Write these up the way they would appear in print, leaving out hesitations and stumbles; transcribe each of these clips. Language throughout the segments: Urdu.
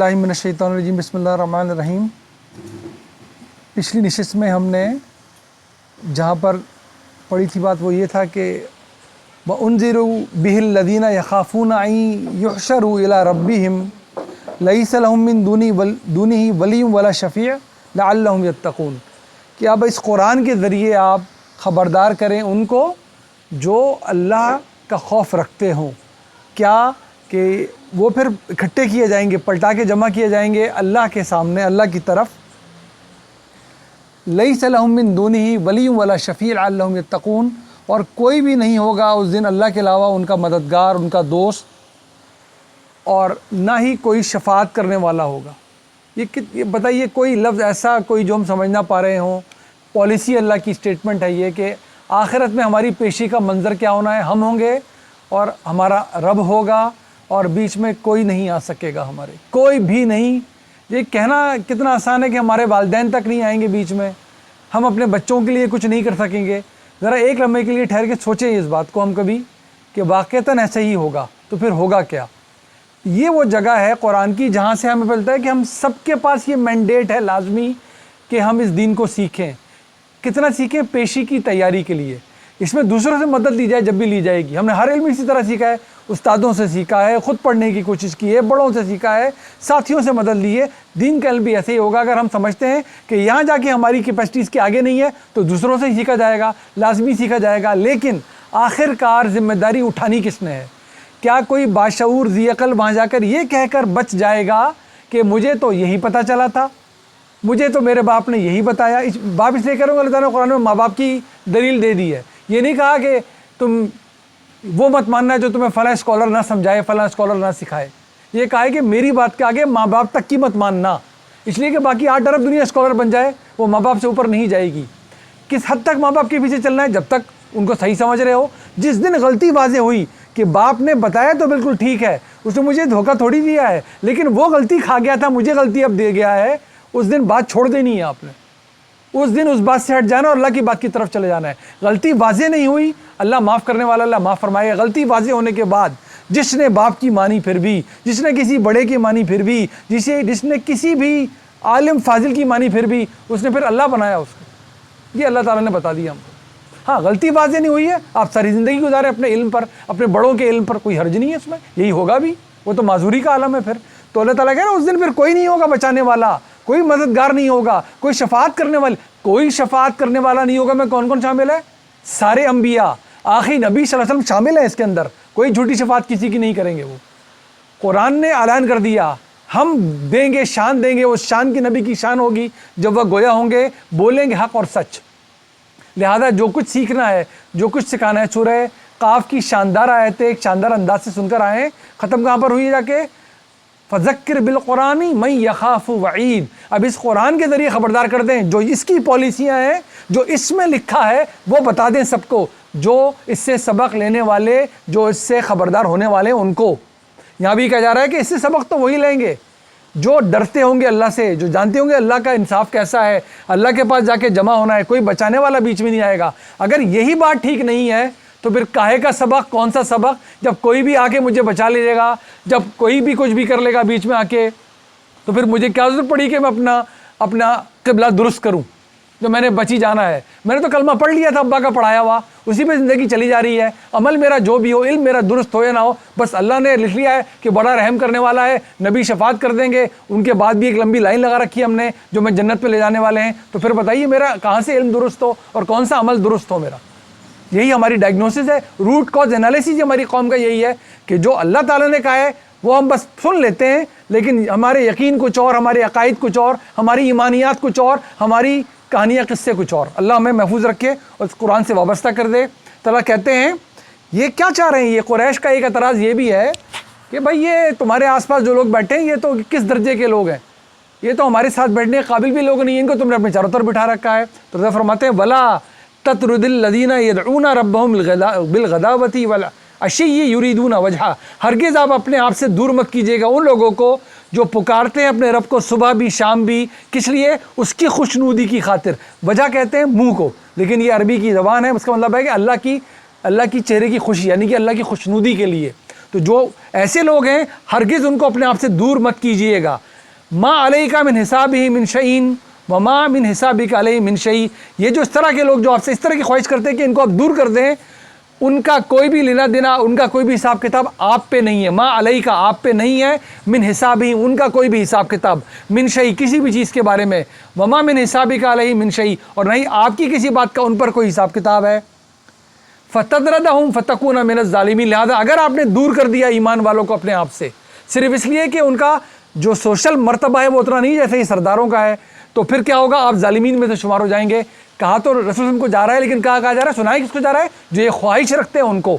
اللہ من الشیطان الرجیم بسم اللہ الرحمن الرحیم۔ پچھلی نشست میں ہم نے جہاں پر پڑھی تھی بات وہ یہ تھا کہ وَأُنذِرُوا بِهِ الَّذِينَ يَخَافُونَ أَن يُحْشَرُوا إِلَىٰ رَبِّهِمْ لَيْسَ لَهُم مِّن دُونِهِ وَلِيٌّ وَلَا شَفِيعٌ لَعَلَّهُمْ يَتَّقُونَ کہ اب اس قرآن کے ذریعے آپ خبردار کریں ان کو جو اللہ کا خوف رکھتے ہوں، کیا کہ وہ پھر اکٹھے کیے جائیں گے، پلٹا کے جمع کیے جائیں گے اللہ کے سامنے، اللہ کی طرف۔ لَيْسَ لَهُم مِّن دُونِهِ وَلِيٌّ وَلَا شَفِيعٌ لَعَلَّهُمْ يَتَّقُونَ اور کوئی بھی نہیں ہوگا اس دن اللہ کے علاوہ ان کا مددگار، ان کا دوست، اور نہ ہی کوئی شفاعت کرنے والا ہوگا۔ یہ بتائیے کوئی لفظ ایسا کوئی جو ہم سمجھ نہ پا رہے ہوں، پالیسی اللہ کی اسٹیٹمنٹ ہے یہ کہ آخرت میں ہماری پیشی کا منظر کیا ہونا ہے، ہم ہوں گے اور ہمارا رب ہوگا اور بیچ میں کوئی نہیں آ سکے گا، ہمارے کوئی بھی نہیں۔ یہ کہنا کتنا آسان ہے کہ ہمارے والدین تک نہیں آئیں گے بیچ میں، ہم اپنے بچوں کے لیے کچھ نہیں کر سکیں گے۔ ذرا ایک لمحے کے لیے ٹھہر کے سوچیں اس بات کو ہم کبھی کہ واقعتاً ایسا ہی ہوگا تو پھر ہوگا کیا۔ یہ وہ جگہ ہے قرآن کی جہاں سے ہمیں ملتا ہے کہ ہم سب کے پاس یہ مینڈیٹ ہے لازمی کہ ہم اس دین کو سیکھیں۔ کتنا سیکھیں؟ پیشی کی تیاری کے لیے۔ اس میں دوسروں سے مدد لی جائے جب بھی لی جائے گی۔ ہم نے ہر علم اسی طرح سیکھا ہے، استادوں سے سیکھا ہے، خود پڑھنے کی کوشش کی ہے، بڑوں سے سیکھا ہے، ساتھیوں سے مدد لی ہے۔ دین کا علم بھی ایسے ہی ہوگا۔ اگر ہم سمجھتے ہیں کہ یہاں جا کے ہماری کیپیسٹیز کے آگے نہیں ہے تو دوسروں سے سیکھا جائے گا، لازمی سیکھا جائے گا۔ لیکن آخر کار ذمہ داری اٹھانی کس نے ہے؟ کیا کوئی باشعور ذی عقل وہاں جا کر یہ کہہ کر بچ جائے گا کہ مجھے تو یہی پتہ چلا تھا، مجھے تو میرے باپ نے یہی بتایا؟ باپ اس لیے کروں گا، اللہ تعالیٰ نے قرآن میں ماں باپ کی دلیل دے دی ہے۔ یہ نہیں کہا کہ تم وہ مت ماننا ہے جو تمہیں فلاں اسکالر نہ سمجھائے، فلاں اسکالر نہ سکھائے۔ یہ کہا ہے کہ میری بات کے آگے ماں باپ تک کی مت ماننا، اس لیے کہ باقی 8 ارب دنیا اسکالر بن جائے وہ ماں باپ سے اوپر نہیں جائے گی۔ کس حد تک ماں باپ کے پیچھے چلنا ہے؟ جب تک ان کو صحیح سمجھ رہے ہو۔ جس دن غلطی واضح ہوئی کہ باپ نے بتایا تو بالکل ٹھیک ہے، اس نے مجھے دھوکہ تھوڑی دیا ہے، لیکن وہ غلطی کھا گیا تھا، مجھے غلطی اب دے گیا ہے، اس دن بات چھوڑ دینی ہے آپ نے۔ اس دن اس بات سے ہٹ جانا اور اللہ کی بات کی طرف چلے جانا ہے۔ غلطی واضح نہیں ہوئی، اللہ معاف کرنے والا، اللہ معاف فرمائے۔ غلطی واضح ہونے کے بعد جس نے باپ کی مانی پھر بھی، جس نے کسی بڑے کی مانی پھر بھی، جس نے کسی بھی عالم فاضل کی مانی پھر بھی، اس نے پھر اللہ بنایا اس کو۔ یہ اللہ تعالیٰ نے بتا دیا ہم کو۔ ہاں غلطی واضح نہیں ہوئی ہے، آپ ساری زندگی گزارے اپنے علم پر، اپنے بڑوں کے علم پر، کوئی حرج نہیں ہے اس میں، یہی ہوگا بھی، وہ تو معذوری کا عالم ہے پھر۔ تو اللہ تعالیٰ کہہ رہا ہے اس دن پھر کوئی نہیں ہوگا بچانے والا، کوئی مددگار نہیں ہوگا، کوئی شفاعت کرنے والا، کوئی شفاعت کرنے والا نہیں ہوگا۔ میں کون کون شامل ہے؟ سارے انبیاء، آخری نبی صلی اللہ علیہ وسلم شامل ہیں اس کے اندر۔ کوئی جھوٹی شفاعت کسی کی نہیں کریں گے۔ وہ قرآن نے اعلان کر دیا، ہم دیں گے، شان دیں گے، اس شان کی نبی کی شان ہوگی جب وہ گویا ہوں گے، بولیں گے حق اور سچ۔ لہذا جو کچھ سیکھنا ہے، جو کچھ سکھانا ہے، سورہ قاف کی شاندار آیتیں ایک شاندار انداز سے سن کر آئیں۔ ختم کہاں پر ہوئی ہے جا کے؟ فذکر بالقرآن من یخاف وعید۔ اب اس قرآن کے ذریعے خبردار کر دیں، جو اس کی پالیسیاں ہیں، جو اس میں لکھا ہے وہ بتا دیں سب کو، جو اس سے سبق لینے والے، جو اس سے خبردار ہونے والے ہیں ان کو۔ یہاں بھی کہا جا رہا ہے کہ اس سے سبق تو وہی لیں گے جو ڈرتے ہوں گے اللہ سے، جو جانتے ہوں گے اللہ کا انصاف کیسا ہے، اللہ کے پاس جا کے جمع ہونا ہے، کوئی بچانے والا بیچ میں نہیں آئے گا۔ اگر یہی بات ٹھیک نہیں ہے تو پھر کاہے کا سبق؟ کون سا سبق؟ جب کوئی بھی آ کے مجھے بچا لے گا، جب کوئی بھی کچھ بھی کر لے گا بیچ میں آ کے، تو پھر مجھے کیا ضرورت پڑی کہ میں اپنا قبلہ درست کروں؟ جو میں نے بچی جانا ہے، میں نے تو کلمہ پڑھ لیا تھا ابا کا پڑھایا ہوا، اسی پہ زندگی چلی جا رہی ہے۔ عمل میرا جو بھی ہو، علم میرا درست ہو یا نہ ہو، بس اللہ نے لکھ لیا ہے کہ بڑا رحم کرنے والا ہے، نبی شفاعت کر دیں گے، ان کے بعد بھی ایک لمبی لائن لگا رکھی ہے ہم نے جو میں جنت پہ لے جانے والے ہیں۔ تو پھر بتائیے میرا کہاں سے علم درست ہو اور کون سا عمل درست ہو میرا؟ یہی ہماری ڈائگنوسس ہے، روٹ کاز انالیسس ہماری قوم کا یہی ہے کہ جو اللہ تعالیٰ نے کہا ہے وہ ہم بس سن لیتے ہیں، لیکن ہمارے یقین کچھ اور، ہمارے عقائد کچھ اور، ہماری ایمانیات کچھ اور، ہماری کہانیاں قصے کچھ اور۔ اللہ ہمیں محفوظ رکھے اور اس قرآن سے وابستہ کر دے۔ تعالیٰ کہتے ہیں یہ کیا چاہ رہے ہیں؟ یہ قریش کا ایک اعتراض یہ بھی ہے کہ بھائی یہ تمہارے آس پاس جو لوگ بیٹھے ہیں یہ تو کس درجے کے لوگ ہیں، یہ تو ہمارے ساتھ بیٹھنے کے قابل بھی لوگ نہیں ہیں، ان کو تم نے اپنے چاروں طرف بٹھا رکھا ہے۔ تو اللہ فرماتے ہیں وَلَا تَطْرُدِ الَّذِينَ يَدْعُونَ رَبَّهُمْ بِالْغَدَاوَةِ وَالْعَشِيِّ يُرِيدُونَ وَجْهَهُ۔ ہرگز آپ اپنے آپ سے دور مت کیجیے گا ان لوگوں کو جو پکارتے ہیں اپنے رب کو صبح بھی شام بھی، کس لیے؟ اس کی خوشنودی کی خاطر۔ وجہ کہتے ہیں منہ کو، لیکن یہ عربی کی زبان ہے، اس کا مطلب ہے کہ اللہ کی چہرے کی خوشی، یعنی کہ اللہ کی خوشنودی کے لیے۔ تو جو ایسے لوگ ہیں ہرگز ان کو اپنے آپ سے دور مت کیجیے گا۔ ما علیکا من حسابہ من شیء وما من حسابک علیہ من شیء. یہ جو اس طرح کے لوگ جو آپ سے اس طرح کی خواہش کرتے ہیں کہ ان کو آپ دور کر دیں، ان کا کوئی بھی لینا دینا، ان کا کوئی بھی حساب کتاب آپ پہ نہیں ہے. ما علیکا آپ پہ نہیں ہے، من حسابہ ان کا کوئی بھی حساب کتاب، من شیء کسی بھی چیز کے بارے میں، وما من حسابک علیہ من شیء اور نہیں آپ کی کسی بات کا ان پر کوئی حساب کتاب ہے. فتدردہم فتکون من الظالمین. لہذا اگر آپ نے دور کر دیا ایمان والوں کو اپنے آپ سے صرف اس لیے کہ ان کا جو سوشل مرتبہ ہے وہ اتنا نہیں جیسے یہ سرداروں کا ہے، تو پھر کیا ہوگا؟ آپ ظالمین میں سے شمار ہو جائیں گے. کہا تو رسول اللہ کو جا رہا ہے، لیکن کہا جا رہا ہے؟ سنائے کس کو جا رہا ہے؟ جو یہ خواہش رکھتے ہیں ان کو،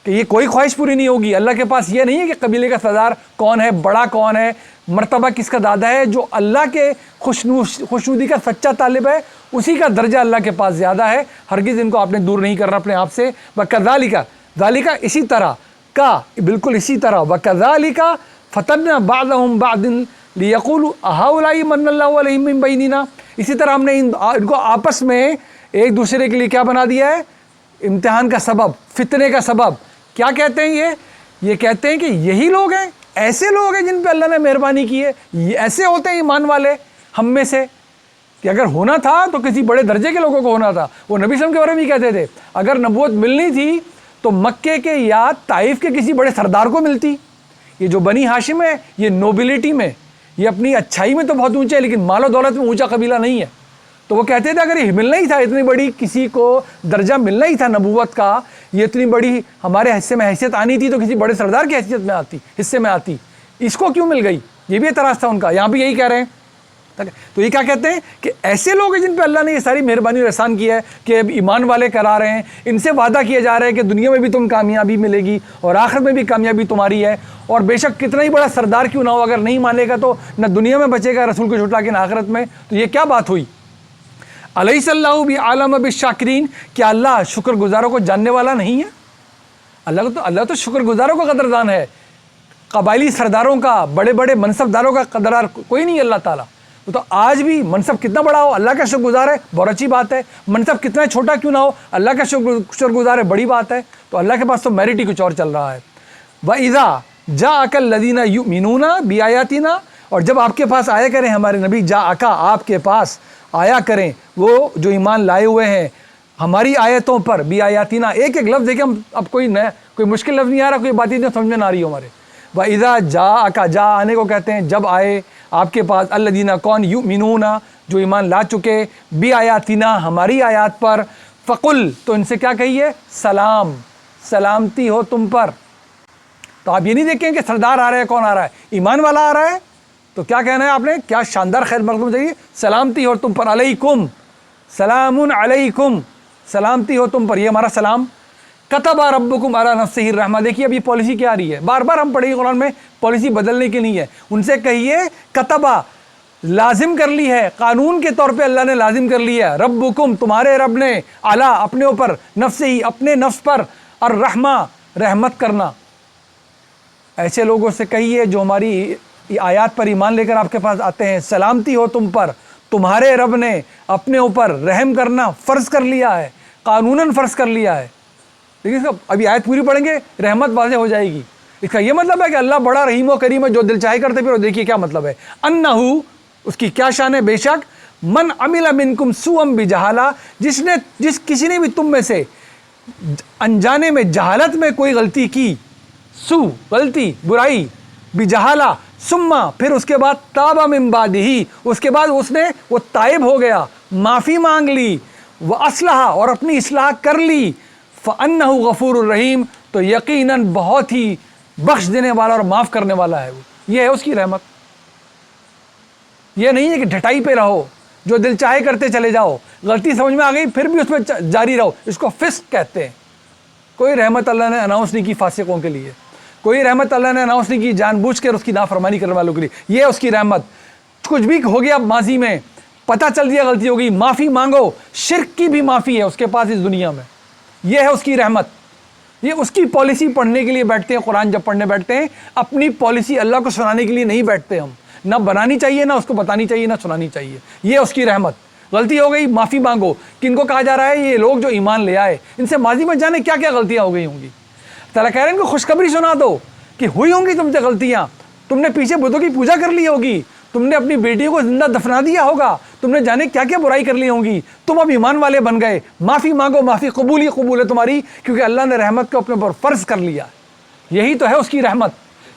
کہ یہ کوئی خواہش پوری نہیں ہوگی. اللہ کے پاس یہ نہیں ہے کہ قبیلے کا سردار کون ہے، بڑا کون ہے، مرتبہ کس کا دادا ہے. جو اللہ کے خوشنودی کا سچا طالب ہے اسی کا درجہ اللہ کے پاس زیادہ ہے. ہرگز ان کو آپ نے دور نہیں کرنا اپنے آپ سے. وَكَذَلِكَ ذَلِكَ اسی طرح کا، بالکل اسی طرح. وَكَذَلِكَ فَتَنَّا بَعْضَهُمْ بَعْضٍ لِيَقُولُوا أَهَٰؤُلَاءِ مَنَّ اللَّهُ عَلَيْهِم مِّن بَيْنِنَا. اسی طرح ہم نے ان کو آپس میں ایک دوسرے کے لیے کیا بنا دیا ہے؟ امتحان کا سبب، فتنے کا سبب. کیا کہتے ہیں یہ کہتے ہیں کہ یہی لوگ ہیں، ایسے لوگ ہیں جن پہ اللہ نے مہربانی کی ہے، یہ ایسے ہوتے ہیں ایمان والے ہم میں سے. کہ اگر ہونا تھا تو کسی بڑے درجے کے لوگوں کو ہونا تھا. وہ نبی صلی اللہ علیہ وسلم کے بارے میں بھی کہتے تھے اگر نبوت ملنی تھی تو مکے کے یا طائف کے کسی بڑے سردار کو ملتی. یہ جو بنی ہاشم ہے یہ نوبلٹی میں، یہ اپنی اچھائی میں تو بہت اونچے ہے لیکن مال و دولت میں اونچا قبیلہ نہیں ہے. تو وہ کہتے تھے اگر یہ ملنا ہی تھا، اتنی بڑی کسی کو درجہ ملنا ہی تھا نبوت کا، یہ اتنی بڑی ہمارے حصے میں حیثیت آنی تھی تو کسی بڑے سردار کی حیثیت میں آتی، حصے میں آتی. اس کو کیوں مل گئی؟ یہ بھی اعتراض تھا ان کا. یہاں بھی یہی کہہ رہے ہیں. تو یہ کیا کہتے ہیں کہ ایسے لوگ ہیں جن پہ اللہ نے یہ ساری مہربانی اور احسان کیا ہے کہ اب ایمان والے کرا رہے ہیں، ان سے وعدہ کیا جا رہا ہے کہ دنیا میں بھی تم کامیابی ملے گی اور آخرت میں بھی کامیابی تمہاری ہے. اور بے شک کتنا ہی بڑا سردار کیوں نہ ہو، اگر نہیں مانے گا تو نہ دنیا میں بچے گا رسول کو جھٹلا کے نہ آخرت میں. تو یہ کیا بات ہوئی؟ الیس اللہ بعالم بالشاکرین. کیا اللہ شکر گزاروں کو جاننے والا نہیں ہے؟ اللہ تو شکر گزاروں کا قدردان ہے. قبائلی سرداروں کا، بڑے بڑے منصب داروں کا قدردان کوئی نہیں ہے اللہ تعالیٰ. تو آج بھی منصب کتنا بڑا ہو اللہ کا شکر گزار ہے، بہت اچھی بات ہے. منصب کتنا چھوٹا کیوں نہ ہو اللہ کا شکر گزار ہے، بڑی بات ہے. تو اللہ کے پاس تو میرٹ ہی کچھ اور چل رہا ہے. وَإِذَا جَاءَكَ الَّذِينَ يُؤْمِنُونَ بِآيَاتِنَا. اور جب آپ کے پاس آیا کریں ہمارے نبی، جاءَكَ آپ کے پاس آیا کریں وہ جو ایمان لائے ہوئے ہیں ہماری آیتوں پر، بِآيَاتِنَا ایک ایک لفظ دیکھیں. اب کوئی مشکل لفظ نہیں آ رہا، کوئی بات نہیں سمجھ میں نہ آ رہی ہو ہمارے. وَإِذَا جَاءَكَ جا آنے کو کہتے ہیں جب آئے آپ کے پاس، الذین کون، یؤمنون جو ایمان لا چکے، بآیاتنا ہماری آیات پر، فقل تو ان سے کیا کہیے؟ سلام، سلامتی ہو تم پر. تو آپ یہ نہیں دیکھیں کہ سردار آ رہا ہے، کون آ رہا ہے؟ ایمان والا آ رہا ہے. تو کیا کہنا ہے آپ نے؟ کیا شاندار خیر مقدم چاہیے، سلامتی ہو تم پر. علیکم سلام علیکم، سلامتی ہو تم پر، یہ ہمارا سلام. کتب ربکم علی نفسہ الرحمہ. دیکھیے اب یہ پالیسی کیا آ رہی ہے، بار بار ہم پڑھیں گے قرآن میں، پالیسی بدلنے کی نہیں ہے. ان سے کہیے کتبہ لازم کر لی ہے، قانون کے طور پہ اللہ نے لازم کر لیا ہے، ربکم تمہارے رب نے، علی اپنے اوپر، نفسہ ہی اپنے نفس پر، الرحمہ رحمت کرنا. ایسے لوگوں سے کہیے جو ہماری آیات پر ایمان لے کر آپ کے پاس آتے ہیں، سلامتی ہو تم پر، تمہارے رب نے اپنے اوپر رحم کرنا فرض کر لیا ہے، قانوناً فرض کر لیا ہے. لیکن اس کا ابھی آیت پوری پڑھیں گے رحمت واضح ہو جائے گی. اس کا یہ مطلب ہے کہ اللہ بڑا رحیم و کریم ہے، جو دل چاہے کرتے پھر. دیکھیے کیا مطلب ہے، انہو اس کی کیا شان ہے، بے شک من عمل منکم سوءا بجہالہ جس کسی نے بھی تم میں سے انجانے میں جہالت میں کوئی غلطی کی، سو غلطی برائی، بجہالہ ثم پھر اس کے بعد تاب من بعدہ اس کے بعد اس نے وہ تائب ہو گیا، معافی مانگ لی، واصلح اور اپنی اصلاح کر لی، فَأَنَّهُ غَفُورٌ الرحیم تو یقیناً بہت ہی بخش دینے والا اور معاف کرنے والا ہے وہ. یہ ہے اس کی رحمت. یہ نہیں ہے کہ ڈھٹائی پہ رہو، جو دل چاہے کرتے چلے جاؤ، غلطی سمجھ میں آ گئی پھر بھی اس پہ جاری رہو، اس کو فسق کہتے ہیں. کوئی رحمت اللہ نے اناؤنس نہیں کی فاسقوں کے لیے، کوئی رحمت اللہ نے اناؤنس نہیں کی جان بوجھ کر اس کی نافرمانی کرنے والوں کے لیے. یہ ہے اس کی رحمت. کچھ بھی ہو گیا ماضی میں، پتہ چل دیا غلطی ہو گئی، معافی مانگو. شرک کی بھی معافی ہے اس کے پاس اس دنیا میں. یہ ہے اس کی رحمت. یہ اس کی پالیسی پڑھنے کے لیے بیٹھتے ہیں. قرآن جب پڑھنے بیٹھتے ہیں اپنی پالیسی اللہ کو سنانے کے لیے نہیں بیٹھتے ہم. نہ بنانی چاہیے، نہ اس کو بتانی چاہیے، نہ سنانی چاہیے. یہ اس کی رحمت. غلطی ہو گئی معافی مانگو. کن کو کہا جا رہا ہے؟ یہ لوگ جو ایمان لے آئے، ان سے ماضی میں جانے کیا کیا غلطیاں ہو گئی ہوں گی. تعالیٰ کہہ رہے ہیں ان کو خوشخبری سنا دو کہ ہوئی ہوں گی تم سے غلطیاں. تم نے پیچھے بتوں کی پوجا کر لی ہوگی، تم نے اپنی بیٹی کو زندہ دفنا دیا ہوگا، تم نے جانے کیا کیا برائی کر لی ہوں گی، تم اب ایمان والے بن گئے، معافی مانگو، معافی قبول ہی قبول ہے تمہاری، کیونکہ اللہ نے رحمت کو اپنے پر فرض کر لیا۔ یہی تو ہے اس کی رحمت۔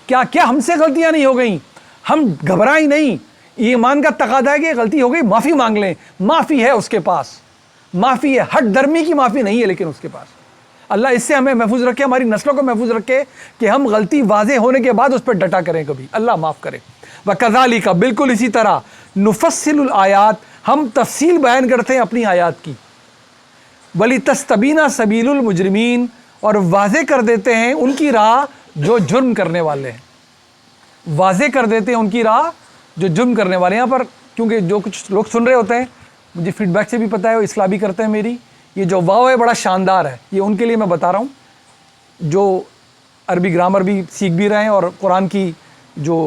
کیا کیا ہم سے غلطیاں نہیں ہو گئیں، ہم گھبرائیں نہیں، ایمان کا تقاضا ہے کہ غلطی ہو گئی معافی مانگ لیں، معافی ہے اس کے پاس، معافی ہے، ہٹ درمی کی معافی نہیں ہے لیکن اس کے پاس۔ اللہ اس سے ہمیں محفوظ رکھے، ہماری نسلوں کو محفوظ رکھے کہ ہم غلطی واضح ہونے کے بعد اس پہ ڈٹا کریں کبھی، اللہ معاف کرے۔ وَكَذَلِكَ، بالکل اسی طرح، نُفَصِّلُ الْآيَاتِ، ہم تفصیل بیان کرتے ہیں اپنی آیات کی، وَلِتَسْتَبِينَ سَبِيلُ الْمُجْرِمِينَ، اور واضح کر دیتے ہیں ان کی راہ جو جرم کرنے والے ہیں، واضح کر دیتے ہیں ان کی راہ جو جرم کرنے والے ہیں۔ یہاں پر کیونکہ جو کچھ لوگ سن رہے ہوتے ہیں، مجھے فیڈ بیک سے بھی پتہ ہے، وہ اصلاح بھی کرتے ہیں میری، یہ جو واو ہے بڑا شاندار ہے، یہ ان کے لیے میں بتا رہا ہوں جو عربی گرامر بھی سیکھ بھی رہے ہیں اور قرآن کی جو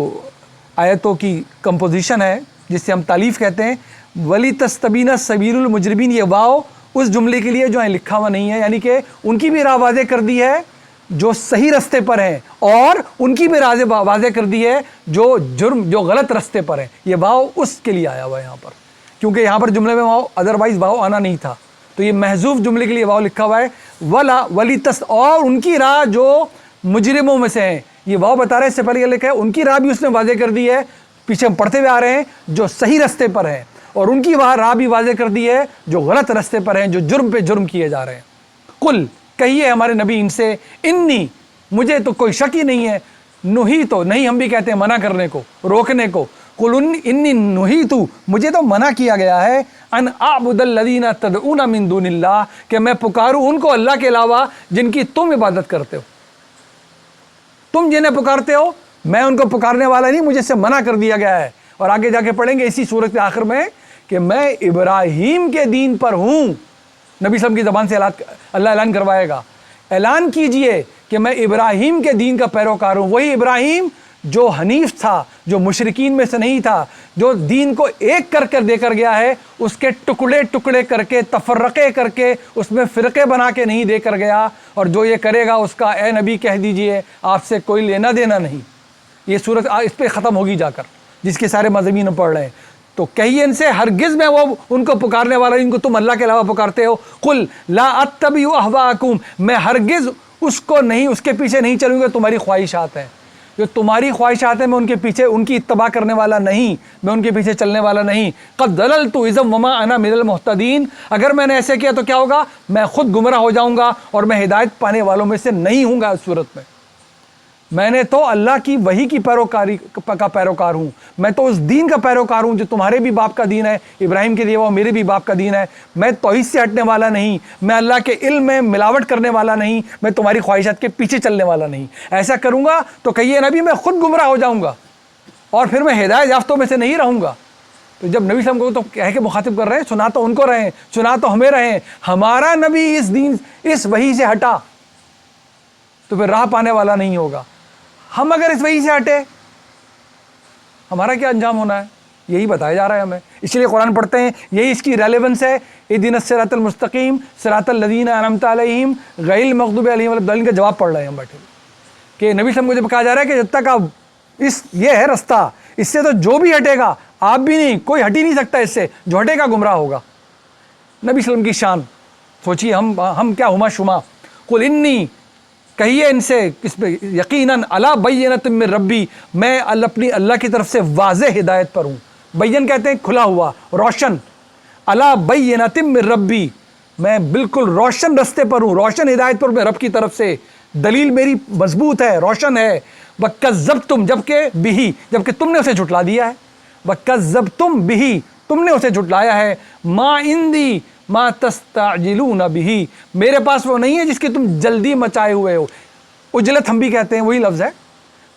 آیتوں کی کمپوزیشن ہے جس سے ہم تالیف کہتے ہیں، وَلِتَسْتَبِينَ سَبِيلُ الْمُجْرِمِينَ، یہ واو اس جملے کے لیے جو ہے لکھا ہوا نہیں ہے، یعنی کہ ان کی بھی راہ واضح کر دی ہے جو صحیح رستے پر ہیں، اور ان کی بھی راہ واضح کر دی ہے جو غلط رستے پر ہیں۔ یہ واو اس کے لیے آیا ہوا ہے یہاں پر، کیونکہ یہاں پر جملے میں واو ادروائز واو آنا نہیں تھا، تو یہ محذوف جملے کے لیے واو لکھا ہوا ہے۔ اور ان کی راہ جو مجرموں میں سے ہیں، یہ واو بتا رہے ہیں، اس سے پہلے یہ لکھا ہے ان کی راہ بھی اس نے واضح کر دی ہے، پیچھے ہم پڑھتے ہوئے آ رہے ہیں، جو صحیح رستے پر ہیں، اور ان کی راہ بھی واضح کر دی ہے جو غلط رستے پر ہیں، جو جرم پہ جرم کیے جا رہے ہیں۔ قل، کہیے ہمارے نبی ان سے، انی، مجھے تو کوئی شک ہی نہیں ہے، نہیت، نہیں ہم بھی کہتے ہیں منع کرنے کو، روکنے کو، قل انی نہیت، مجھے تو منع کیا گیا ہے، ان اعبد الذین تدعون من دون اللہ، کہ میں پکاروں ان کو اللہ کے علاوہ جن کی تم عبادت کرتے ہو، تم جنہیں پکارتے ہو میں ان کو پکارنے والا نہیں، مجھے سے منع کر دیا گیا ہے۔ اور آگے جا کے پڑھیں گے اسی سورت کے آخر میں کہ میں ابراہیم کے دین پر ہوں، نبی صلی اللہ علیہ وسلم کی زبان سے اللہ اعلان کروائے گا، اعلان کیجئے کہ میں ابراہیم کے دین کا پیروکار ہوں، وہی ابراہیم جو حنیف تھا، جو مشرکین میں سے نہیں تھا، جو دین کو ایک کر دے کر گیا ہے، اس کے ٹکڑے ٹکڑے کر کے، تفرقے کر کے، اس میں فرقے بنا کے نہیں دے کر گیا، اور جو یہ کرے گا اس کا اے نبی کہہ دیجئے آپ سے کوئی لینا دینا نہیں۔ یہ صورت اس پہ ختم ہوگی جا کر، جس کے سارے مضامین پڑھ رہے ہیں، تو کہیے ان سے ہرگز میں وہ ان کو پکارنے والا ان کو تم اللہ کے علاوہ پکارتے ہو، قل لا اتبع اہواءکم، میں ہرگز اس کو نہیں، اس کے پیچھے نہیں چلوں گا، تمہاری خواہشات ہیں، جو تمہاری خواہشات ہیں میں ان کے پیچھے، ان کی اتباع کرنے والا نہیں، میں ان کے پیچھے چلنے والا نہیں۔ قد ضللت اذا وما انا من المہتدین، اگر میں نے ایسے کیا تو کیا ہوگا، میں خود گمراہ ہو جاؤں گا اور میں ہدایت پانے والوں میں سے نہیں ہوں گا۔ اس صورت میں نے تو اللہ کی وحی کی پیروکاری کا پیروکار ہوں، میں تو اس دین کا پیروکار ہوں جو تمہارے بھی باپ کا دین ہے، ابراہیم کے دیا ہوا میرے بھی باپ کا دین ہے، میں توحید سے ہٹنے والا نہیں، میں اللہ کے علم میں ملاوٹ کرنے والا نہیں، میں تمہاری خواہشات کے پیچھے چلنے والا نہیں۔ ایسا کروں گا تو کہیے نبی میں خود گمراہ ہو جاؤں گا اور پھر میں ہدایت یافتوں میں سے نہیں رہوں گا۔ تو جب نبی صلی اللہ علیہ وسلم کو تو کہہ کے مخاطب کر رہے ہیں، سنا تو ان کو رہے ہیں، سنا تو ہمیں رہے ہیں، ہمارا نبی اس دین اس وحی سے ہٹا تو پھر راہ پانے والا نہیں ہوگا۔ ہم اگر اس وحی سے ہٹے ہمارا کیا انجام ہونا ہے، یہی بتایا جا رہا ہے ہمیں، اس لیے قرآن پڑھتے ہیں، یہی اس کی ریلیونس ہے۔ اہدنا الصراط المستقیم صراط الذین انعمت علیہم غیر المغضوب علیہم ولا الضالین کا جواب پڑھ رہے ہیں ہم بیٹھے کہ نبی صلی اللہ علیہ وسلم کو جب کہا جا رہا ہے کہ جب تک آپ یہ ہے رستہ، اس سے تو جو بھی ہٹے گا، آپ بھی نہیں، کوئی ہٹ ہی نہیں سکتا اس سے، جو ہٹے گا گمراہ ہوگا۔ نبی صلی اللہ علیہ وسلم کی شان سوچیے، ہم کیا ہما شما، قل انی، کہیے ان سے اس پہ یقیناً علی بینۃ من ربی، میں اپنی اللہ کی طرف سے واضح ہدایت پر ہوں۔ بین کہتے ہیں کھلا ہوا، روشن، علی بینۃ من ربی، میں بالکل روشن رستے پر ہوں، روشن ہدایت پر میں رب کی طرف سے، دلیل میری مضبوط ہے، روشن ہے۔ وَكَذَّبْتُمْ، جبکہ تم نے اسے جھٹلا دیا ہے، وَكَذَّبْتُمْ بِهِ، تم نے اسے جھٹلایا ہے، مَا عِنْدِي مَا تَسْتَعْجِلُونَ بِهِ، میرے پاس وہ نہیں ہے جس کی تم جلدی مچائے ہوئے ہو، عجلت ہم بھی کہتے ہیں، وہی لفظ ہے،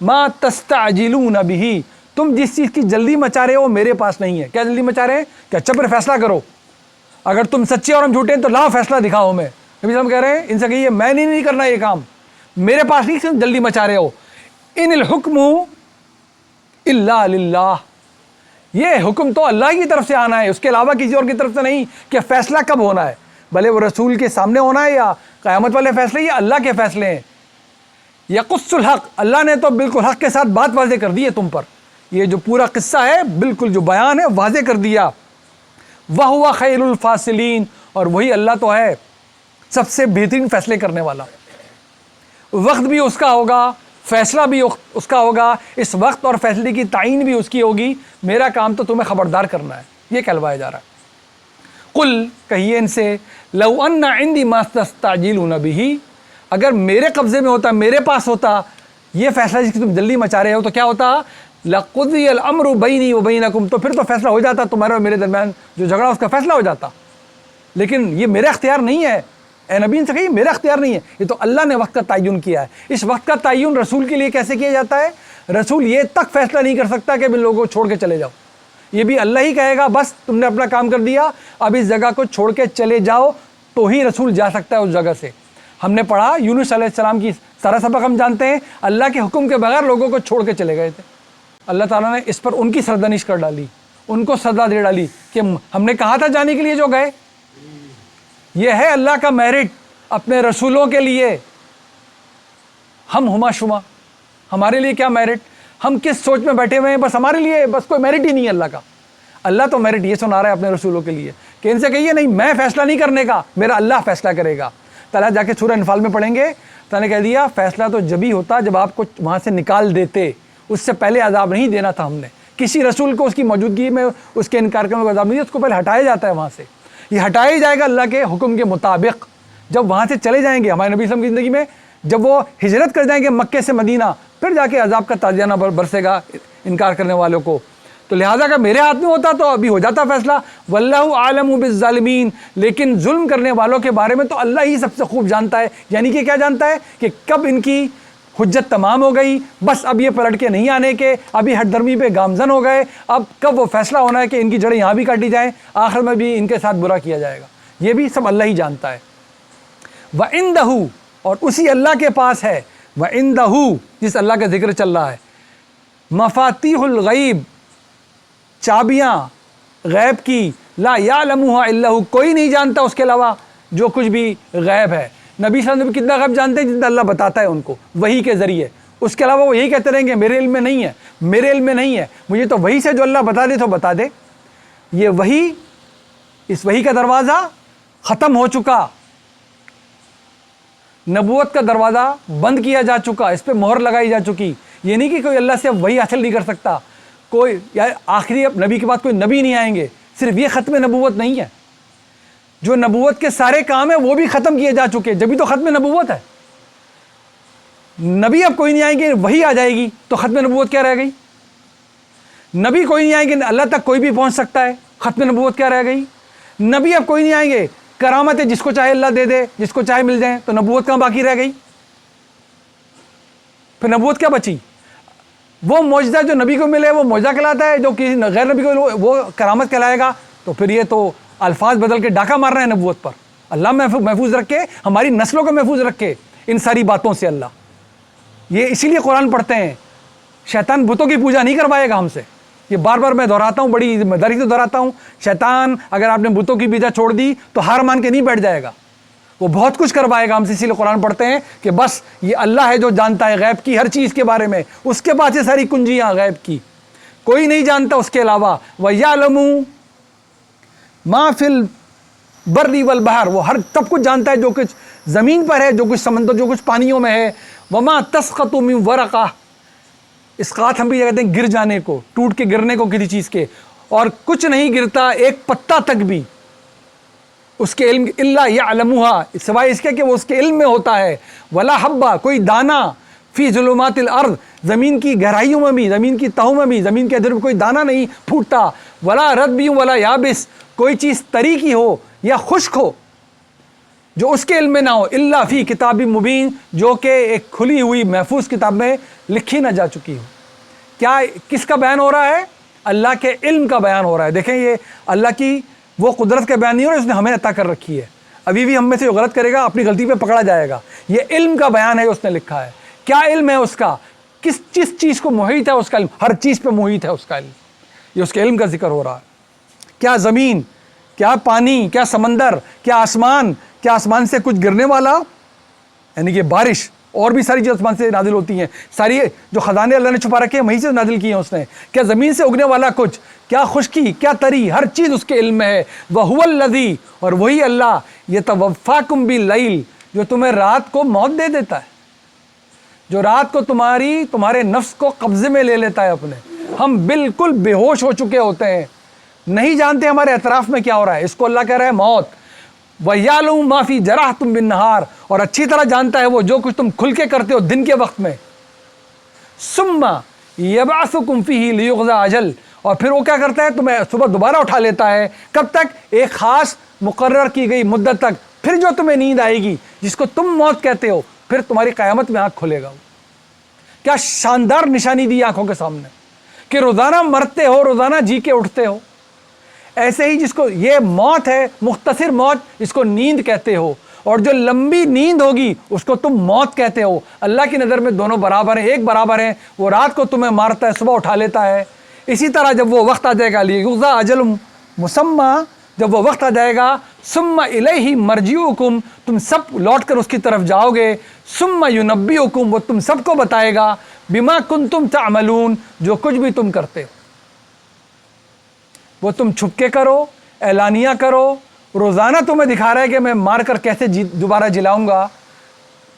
مَا تَسْتَعْجِلُونَ بِهِ، تم جس چیز کی جلدی مچا رہے ہو میرے پاس نہیں ہے۔ کیا جلدی مچا رہے ہیں کہ اچھا پھر فیصلہ کرو، اگر تم سچے اور ہم جھوٹے ہیں تو لاؤ فیصلہ دکھاؤ ہمیں۔ نبی صاحب کہہ رہے ہیں ان سے کہیے میں نہیں کرنا یہ کام، میرے پاس نہیں جلدی مچا رہے ہو، ان الحکم الا للہ، یہ حکم تو اللہ کی طرف سے آنا ہے، اس کے علاوہ کسی اور کی طرف سے نہیں، کہ فیصلہ کب ہونا ہے، بھلے وہ رسول کے سامنے ہونا ہے یا قیامت والے فیصلے، یہ اللہ کے فیصلے ہیں۔ یقص الحق، اللہ نے تو بالکل حق کے ساتھ بات واضح کر دی ہے تم پر، یہ جو پورا قصہ ہے بالکل جو بیان ہے واضح کر دیا. وَهُوَ خَيْرُ الْفَاصِلِينَ, اور وہی اللہ تو ہے سب سے بہترین فیصلے کرنے والا. وقت بھی اس کا ہوگا, فیصلہ بھی اس کا ہوگا, اس وقت اور فیصلے کی تعین بھی اس کی ہوگی. میرا کام تو تمہیں خبردار کرنا ہے, یہ کہلوایا جا رہا ہے. قل, کہیے ان سے, لو ان عندی ما تستعجلون به, اگر میرے قبضے میں ہوتا, میرے پاس ہوتا یہ فیصلہ جس کی تم جلدی مچا رہے ہو, تو کیا ہوتا, لقضی الامر بینی وبینکم, تو پھر تو فیصلہ ہو جاتا تمہارے اور میرے درمیان جو جھگڑا اس کا فیصلہ ہو جاتا. لیکن یہ میرا اختیار نہیں ہے. اے نبی ان سے کہیے میرا اختیار نہیں ہے, یہ تو اللہ نے وقت کا تعین کیا ہے. اس وقت کا تعین رسول کے لیے کیسے کیا جاتا ہے؟ رسول یہ تک فیصلہ نہیں کر سکتا کہ ان لوگوں کو چھوڑ کے چلے جاؤ. یہ بھی اللہ ہی کہے گا بس تم نے اپنا کام کر دیا, اب اس جگہ کو چھوڑ کے چلے جاؤ, تو ہی رسول جا سکتا ہے اس جگہ سے. ہم نے پڑھا یونس علیہ السلام کی سارا سبق ہم جانتے ہیں, اللہ کے حکم کے بغیر لوگوں کو چھوڑ کے چلے گئے تھے. اللہ تعالیٰ نے اس پر ان کی سردنش کر ڈالی, ان کو سزا دے ڈالی کہ ہم نے کہا تھا جانے کے لیے جو گئے. یہ ہے اللہ کا میرٹ اپنے رسولوں کے لیے. ہم ہما شما, ہمارے لیے کیا میرٹ؟ ہم کس سوچ میں بیٹھے ہوئے ہیں, بس ہمارے لیے بس کوئی میرٹ ہی نہیں ہے اللہ کا. اللہ تو میرٹ یہ سنا رہا ہے اپنے رسولوں کے لیے کہ ان سے کہیے نہیں, میں فیصلہ نہیں کرنے کا, میرا اللہ فیصلہ کرے گا. تعالیٰ جا کے سورہ انفال میں پڑھیں گے, تعالیٰ نے کہہ دیا فیصلہ تو جبھی ہوتا جب آپ کو وہاں سے نکال دیتے, اس سے پہلے عذاب نہیں دینا تھا. ہم نے کسی رسول کو اس کی موجودگی میں اس کے انکار کرنے کو عذاب نہیں دیا, اس کو پہلے ہٹایا جاتا ہے وہاں سے. یہ ہٹایا جائے گا اللہ کے حکم کے مطابق. جب وہاں سے چلے جائیں گے ہمارے نبی صلی اللہ علیہ وسلم کی زندگی میں, جب وہ ہجرت کر جائیں گے مکے سے مدینہ, پھر جا کے عذاب کا تازیانہ برسے گا انکار کرنے والوں کو. تو لہٰذا اگر میرے ہاتھ میں ہوتا تو ابھی ہو جاتا فیصلہ. واللہ عالم بالظالمین, لیکن ظلم کرنے والوں کے بارے میں تو اللہ ہی سب سے خوب جانتا ہے. یعنی کہ کیا جانتا ہے کہ کب ان کی حجت تمام ہو گئی, بس اب یہ پلٹ کے نہیں آنے کے, ابھی ہٹ درمی پہ گامزن ہو گئے, اب کب وہ فیصلہ ہونا ہے کہ ان کی جڑیں یہاں بھی کاٹی جائیں, آخر میں بھی ان کے ساتھ برا کیا جائے گا. یہ بھی سب اللہ ہی جانتا ہے. وَعِندَهُ, اور اسی اللہ کے پاس ہے, وَعِندَهُ جس اللہ کا ذکر چل رہا ہے, مفاتیح الغیب, چابیاں غیب کی, لا یعلمها الا هو, کوئی نہیں جانتا اس کے علاوہ جو کچھ بھی غیب ہے. نبی صلی اللہ علیہ وسلم کتنا غیب جانتے ہیں جتنا اللہ بتاتا ہے ان کو وحی کے ذریعے. اس کے علاوہ وہ یہی کہتے رہیں گے میرے علم میں نہیں ہے, میرے علم میں نہیں ہے, مجھے تو وحی سے جو اللہ بتا دے تو بتا دے. یہ وحی, اس وحی کا دروازہ ختم ہو چکا, نبوت کا دروازہ بند کیا جا چکا, اس پہ مہر لگائی جا چکی. یہ نہیں کہ کوئی اللہ سے وحی حاصل نہیں کر سکتا, کوئی آخری نبی کے بعد کوئی نبی نہیں آئیں گے. صرف یہ ختم نبوت نہیں ہے, جو نبوت کے سارے کام ہیں وہ بھی ختم کیے جا چکے, جبھی تو ختم نبوت ہے. نبی اب کوئی نہیں آئیں گے, وحی آ جائے گی تو ختم نبوت کیا رہ گئی؟ نبی کوئی نہیں آئیں گے, اللہ تک کوئی بھی پہنچ سکتا ہے, ختم نبوت کیا رہ گئی؟ نبی اب کوئی نہیں آئیں گے, کرامتیں جس کو چاہے اللہ دے دے, جس کو چاہے مل جائیں, تو نبوت کہاں باقی رہ گئی؟ پھر نبوت کیا بچی؟ وہ معجزہ جو نبی کو ملے وہ معجزہ کہلاتا ہے, جو کسی غیر نبی کو وہ کرامت کہلائے گا. تو پھر یہ تو الفاظ بدل کے ڈاکہ مار رہے ہیں نبوت پر. اللہ محفوظ رکھے, ہماری نسلوں کو محفوظ رکھے ان ساری باتوں سے اللہ. یہ اسی لیے قرآن پڑھتے ہیں, شیطان بتوں کی پوجا نہیں کروائے گا ہم سے. یہ بار بار میں دہراتا ہوں, بڑی ذمہ داری سے دہراتا ہوں. شیطان اگر آپ نے بتوں کی پوجا چھوڑ دی تو ہار مان کے نہیں بیٹھ جائے گا, وہ بہت کچھ کروائے گا ہم سے. اسی لیے قرآن پڑھتے ہیں کہ بس یہ اللہ ہے جو جانتا ہے غیب کی ہر چیز کے بارے میں, اس کے پاس یہ ساری کنجیاں غیب کی, کوئی نہیں جانتا اس کے علاوہ. وَيَعْلَمُ مَا فِي الْبَرِّ وَالْبَحْرِ, وہ ہر سب کچھ جانتا ہے جو کچھ زمین پر ہے, جو کچھ سمندر, جو کچھ پانیوں میں ہے. وَمَا تَسْقَطُ مِن وَرَقَةٍ, اسقاط ہم بھی کہتے ہیں گر جانے کو, ٹوٹ کے گرنے کو کسی چیز کے, اور کچھ نہیں گرتا ایک پتا تک بھی اس کے علم, الا یعلمها, سوائے اس کے کہ وہ اس کے علم میں ہوتا ہے. ولا حبہ, کوئی دانہ, فی ظلمات الارض, زمین کی گہرائیوں میں بھی, زمین کی تہوں میں بھی, زمین کے اندر بھی کوئی دانہ نہیں پھوٹتا. ولا رطب ولا یابس, کوئی چیز طری کی ہو یا خشک ہو جو اس کے علم میں نہ ہو. الا فی کتاب مبین, جو کہ ایک کھلی ہوئی محفوظ کتاب میں لکھی نہ جا چکی ہو. کیا کس کا بیان ہو رہا ہے؟ اللہ کے علم کا بیان ہو رہا ہے. دیکھیں یہ اللہ کی وہ قدرت کا بیان نہیں ہو رہا, اس نے ہمیں عطا کر رکھی ہے. ابھی بھی ہم میں سے جو غلط کرے گا اپنی غلطی پہ پکڑا جائے گا. یہ علم کا بیان ہے جو اس نے لکھا ہے. کیا علم ہے اس کا؟ کس چیز کو محیط ہے اس کا علم؟ ہر چیز پہ محیط ہے اس کا علم. یہ اس کے علم کا ذکر ہو رہا ہے. کیا زمین, کیا پانی, کیا سمندر, کیا آسمان سے کچھ گرنے والا, یعنی کہ بارش, اور بھی ساری چیزیں آسمان سے نازل ہوتی ہیں، ساری جو خزانے اللہ نے چھپا رکھے ہیں وہیں سے نازل کیے ہیں اس نے. کیا زمین سے اگنے والا کچھ، کیا خشکی، کیا تری، ہر چیز اس کے علم میں ہے. وَهُوَ الَّذِي، اور وہی اللہ، يَتَوَفَّاكُمْ بِاللَّيْلِ، جو تمہیں رات کو موت دے دیتا ہے، جو رات کو تمہارے نفس کو قبضے میں لے لیتا ہے اپنے. ہم بالکل بے ہوش ہو چکے ہوتے ہیں، نہیں جانتے ہمارے اطراف میں کیا ہو رہا ہے. اس کو اللہ کہہ رہا ہے موت. وَيَعْلَمُ مَا فِي جَرَحْتُم بِالنَّهَارِ، اور اچھی طرح جانتا ہے وہ جو کچھ تم کھل کے کرتے ہو دن کے وقت میں. ثُمَّ يَبْعَثُكُمْ فِيهِ لِيُقْضَىٰ أَجَلٌ، اور پھر وہ کیا کرتا ہے، تمہیں صبح دوبارہ اٹھا لیتا ہے. کب تک؟ ایک خاص مقرر کی گئی مدت تک. پھر جو تمہیں نیند آئے گی جس کو تم موت کہتے ہو، پھر تمہاری قیامت میں آنکھ کھلے گا. کیا شاندار نشانی دی آنکھوں کے سامنے کہ روزانہ مرتے ہو، روزانہ جی کے اٹھتے ہو. ایسے ہی جس کو یہ موت ہے، مختصر موت، اس کو نیند کہتے ہو، اور جو لمبی نیند ہوگی اس کو تم موت کہتے ہو. اللہ کی نظر میں دونوں برابر ہیں، ایک برابر ہیں. وہ رات کو تمہیں مارتا ہے، صبح اٹھا لیتا ہے. اسی طرح جب وہ وقت آ جائے گا، لیقضی اجل مسمى، جب وہ وقت آ جائے گا، ثم الیہ مرجعکم، تم سب لوٹ کر اس کی طرف جاؤ گے. ثم ینبئکم، وہ تم سب کو بتائے گا، بما کنتم تعملون، جو کچھ بھی تم کرتے ہو. وہ تم چھپ کے کرو، اعلانیہ کرو، روزانہ تمہیں دکھا رہا ہے کہ میں مار کر کیسے دوبارہ جلاؤں گا.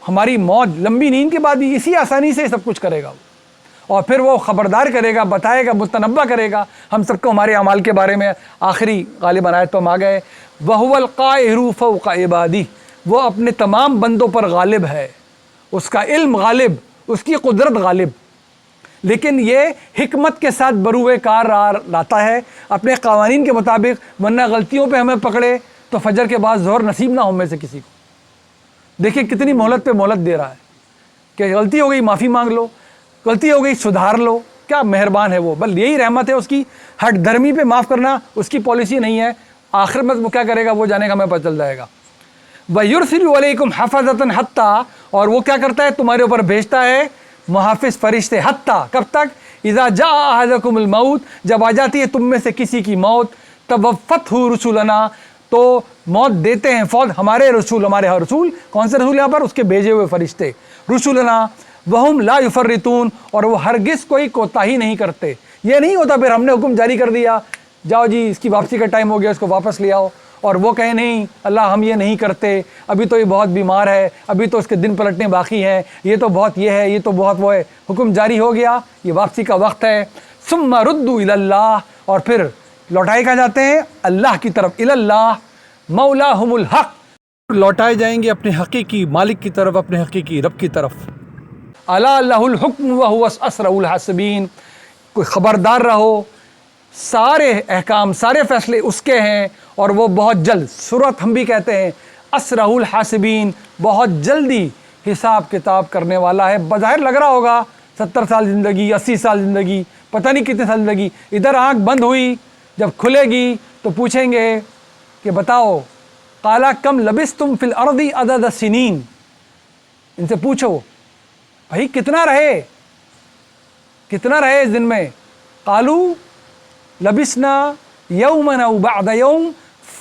ہماری موت لمبی نیند کے بعد بھی اسی آسانی سے سب کچھ کرے گا. اور پھر وہ خبردار کرے گا، بتائے گا، متنبہ کرے گا ہم سب کو ہمارے اعمال کے بارے میں. آخری غالباً آیت پہ ہم آ گئے. وَهُوَ الْقَاهِرُ فَوْقَ عِبَادِهِ، وہ اپنے تمام بندوں پر غالب ہے. اس کا علم غالب، اس کی قدرت غالب، لیکن یہ حکمت کے ساتھ بروئے کار لاتا ہے اپنے قوانین کے مطابق. ورنہ غلطیوں پہ ہمیں پکڑے تو فجر کے بعد ظہر نصیب نہ ہو میں سے کسی کو. دیکھیں کتنی مہلت پہ مہلت دے رہا ہے کہ غلطی ہو گئی معافی مانگ لو، غلطی ہو گئی سدھار لو. کیا مہربان ہے وہ، بل یہی رحمت ہے اس کی. ہٹ دھرمی پہ معاف کرنا اس کی پالیسی نہیں ہے. آخر میں وہ کیا کرے گا وہ جانے گا، ہمیں پتہ چل جائے گا. وَيُرْسِلُ عَلَيْكُمْ حَفَظَةً حَتَّىٰ، اور وہ کیا کرتا ہے تمہارے اوپر بھیجتا ہے محافظ فرشتے. حتیٰ کب تک؟ اذا جاء احدکم الموت، جب آ جاتی ہے تم میں سے کسی کی موت. توفتہ رسولنا، تو موت دیتے ہیں فوت ہمارے رسول. ہمارے رسول کون سے رسول؟ یہاں پر اس کے بھیجے ہوئے فرشتے. رسولنا وہم لا یفرطون، اور وہ ہرگز کوئی کوتاہی نہیں کرتے. یہ نہیں ہوتا پھر ہم نے حکم جاری کر دیا جاؤ جی اس کی واپسی کا ٹائم ہو گیا، اس کو واپس لے آؤ، اور وہ کہیں نہیں اللہ ہم یہ نہیں کرتے، ابھی تو یہ بہت بیمار ہے، ابھی تو اس کے دن پلٹنے باقی ہیں، یہ تو بہت یہ ہے، یہ تو بہت وہ ہے. حکم جاری ہو گیا، یہ واپسی کا وقت ہے. ثم ردوا الی اللہ، اور پھر لوٹائے کہاں جاتے ہیں؟ اللہ کی طرف. الی اللہ مولاہم الحق، لوٹائے جائیں گے اپنے حقیقی مالک کی طرف، اپنے حقیقی رب کی طرف. الا لہ الحکم وہو اسرع الحاسبین، کوئی خبردار رہو، سارے احکام سارے فیصلے اس کے ہیں اور وہ بہت جلد، سرعت ہم بھی کہتے ہیں، اسرع الحاسبین، بہت جلدی حساب کتاب کرنے والا ہے. بظاہر لگ رہا ہوگا 70 سال زندگی، 80 سال زندگی، پتہ نہیں کتنے سال زندگی. ادھر آنکھ بند ہوئی، جب کھلے گی تو پوچھیں گے کہ بتاؤ قالا کم لبثتم فی الارض عدد سنین، ان سے پوچھو بھائی کتنا رہے اس دن میں. قالو لبسنا یومن او بعد یوم،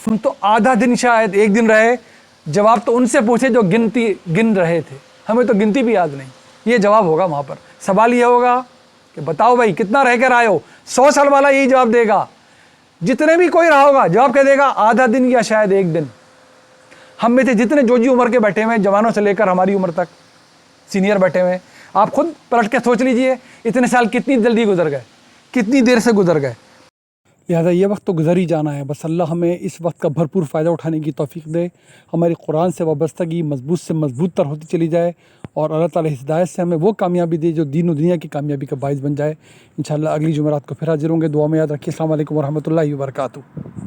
ہم تو آدھا دن شاید ایک دن رہے. جواب تو ان سے پوچھے جو گن رہے تھے، ہمیں تو گنتی بھی یاد نہیں. یہ جواب ہوگا وہاں پر. سوال یہ ہوگا کہ بتاؤ بھائی کتنا رہ کر آئے ہو. 100 سال والا یہی جواب دے گا، جتنے بھی کوئی رہا ہوگا جواب کہہ دے گا آدھا دن یا شاید ایک دن. ہم میں سے جتنے جو عمر کے بیٹھے ہوئے، جوانوں سے لے کر ہماری عمر تک سینئر بیٹھے ہوئے، آپ خود پلٹ کے سوچ لیجئے اتنے سال کتنی جلدی گزر گئے، کتنی دیر سے گزر گئے. لہٰذا یہ وقت تو گزر ہی جانا ہے. بس اللہ ہمیں اس وقت کا بھرپور فائدہ اٹھانے کی توفیق دے، ہماری قرآن سے وابستگی مضبوط سے مضبوط تر ہوتی چلی جائے، اور اللہ تعالیٰ ہدایت سے ہمیں وہ کامیابی دے جو دین و دنیا کی کامیابی کا باعث بن جائے. انشاءاللہ اگلی جمعرات کو پھر حاضر ہوں گے. دعا میں یاد رکھیے. السلام علیکم ورحمۃ اللہ وبرکاتہ.